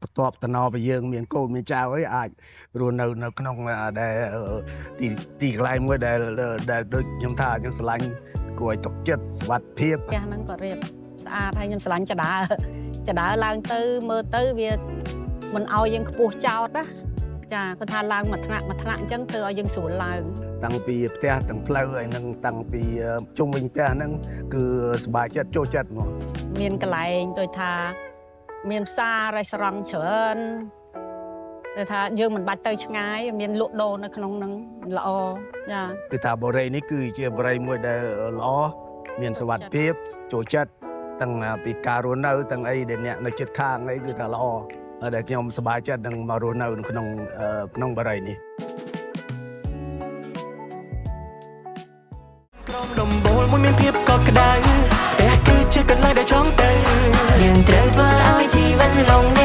បន្ទាប់ទៅដល់យើងមានកូនមានចៅអីអាចរស់នៅក្នុងដែលទីកន្លែងមួយដែលដូចខ្ញុំថាយើងស្រឡាញ់គួរឲ្យទុកចិត្តសុវត្ថិភាពផ្ទះហ្នឹងក៏រៀបស្អាតហើយខ្ញុំស្រឡាញ់ចដើឡើងទៅមើលទៅវាមិនឲ្យយើងខ្ពស់ចោតណាចាគាត់ថាឡើងមួយថ្នាក់អញ្ចឹងធ្វើឲ្យយើងស្រួលឡើងតាំងពីផ្ទះទាំងផ្លូវហើយនឹងតាំងពីជុំវិញផ្ទះហ្នឹងគឺសប្បាយចិត្តចូលចិត្តហ្មងមានកន្លែងដូចថាមានផ្សាររ៉េស្តូរ៉ង់ច្រើនតែថាយើងមិនបាច់ទៅឆ្ងាយមានលក់ដូរនៅក្នុងហ្នឹងល្អចាគឺថាបរិយានេះគឺជាបរិយាមួយដែលល្អមានសុវត្ថិភាពចូលចិត្តទាំងពីការរស់នៅទាំងអីដែលអ្នកនៅជិតខាងអីគឺថាល្អដែលខ្ញុំសប្បាយចិត្តនឹងមករស់នៅក្នុងបរិយានេះក្រុមដំបូលមួយមានភាពកក់ក្ដៅតែគឺជាកន្លែងដែលចង់ទៅយើងត្រូវធ្វើឲ្យជីវិតលង